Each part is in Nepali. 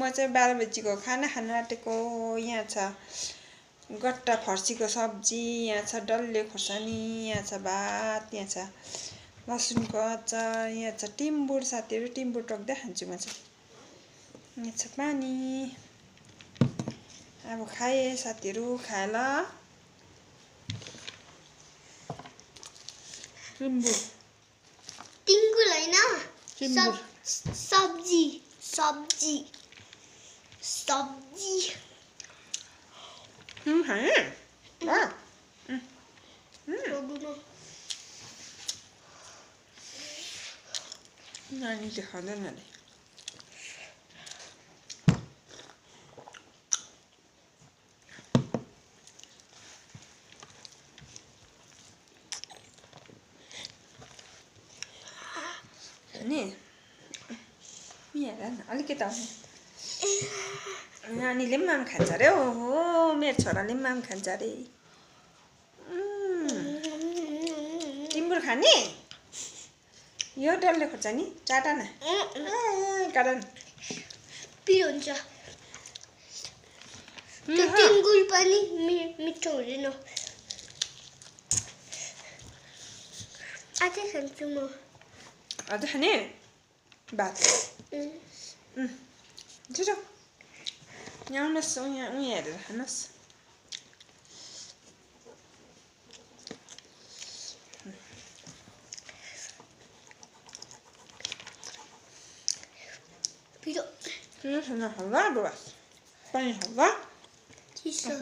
म चाहिँ 12 बजीको खाना खान आँटेको। यहाँ छ गट्टा फर्सीको सब्जी, यहाँ छ डल्ले खोर्सानी, यहाँ छ भात, यहाँ छ लसुनको अचार, यहाँ छ टिम्बुर। साथीहरू टिम्बुर टक्दै खान्छु म चाहिँ। यहाँ छ पानी। अब खाए साथीहरू, खाए ल। टिम्बुर टिङ्गुल हैन, टिम्बुर सब्जी सब्जी सब्जी। खाए नानीले खाँदैन अरे। नि हेर न अलिकति आउने। नानीले पनि आम खान्छ अरे हो, मेरो छोराले पनि आम खान्छ अरे। टिम्बुर खाने यो डल्ले खोर्सानी चाटा न, कारण पिरो हुन्छ। त्यो टिङ्गुल पनि मिठो हुँदैन। अझै खान्छु म। अझै खाने भात। छिटो यहाँ आउनुहोस्, यहाँ हेरेर खानुहोस्। पिरो पिरो छैन, हल्का बुवा पानी हल्का चिसो।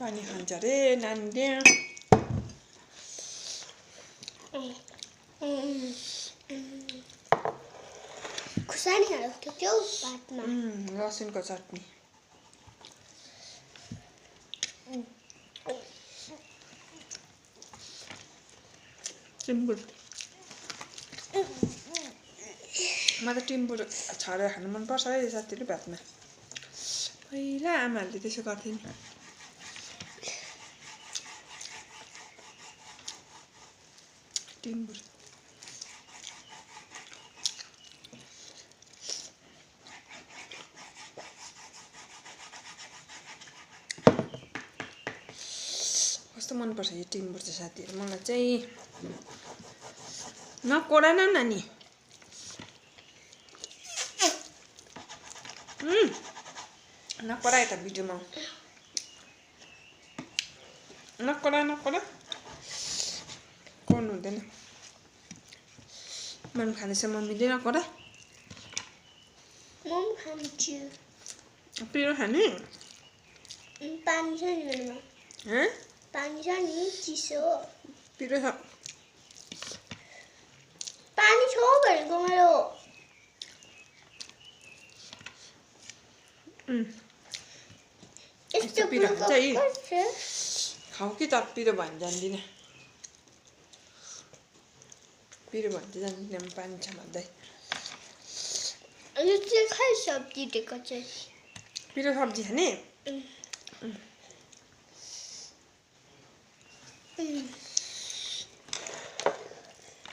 पानी खान्छ अरे नानीले। खुर्सानी हालेको थियो भातमा। लसुनको चटनी। टिम्बुर म त टिम्बुर छरेर खानु मनपर्छ है साथीहरू भातमा। पहिला आमाहरूले त्यसो गर्थे नि। टिम्बुर कस्तो मनपर्छ यो टिम्बुर चाहिँ साथीहरू मलाई चाहिँ। नकोडा न नानी। नकोडा यता भिडियोमा नकोडा कोर्नु हुँदैन। मन खानेछ मम्मीले नकोडा। म पनि खान्छु। पिरो खाने पानी छ नि मेरोमा। पानी छ नि चिसो। पिरो छ। पानी छ भनेको मेरो। यस्तो पिरो खान्छ है। खाऊ कि त पिरो भन्छ जान्दिनँ। पिरो भन्छ जान्दिनँ पानी छ भन्दै। यो चाहिँ खै सब्जी दिएको चाहिँ। पिरो सब्जी खाने।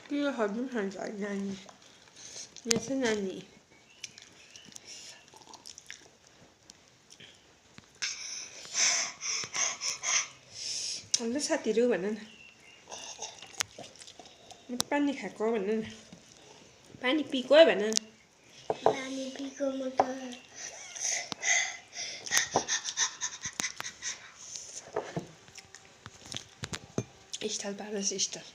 पिरो सब्जी खान्छ नानी। यहाँ चाहिँ नानी हेलो साथीहरू भन न। पानी खाएको भन न। पानी पिएको है भन न। पानी पिएको म त। स्टाइल पारोस् style.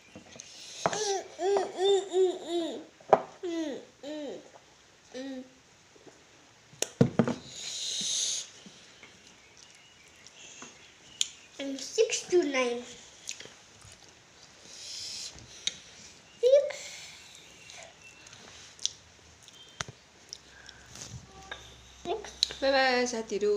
I'm 6 to 9. Bye bye साथीहरू।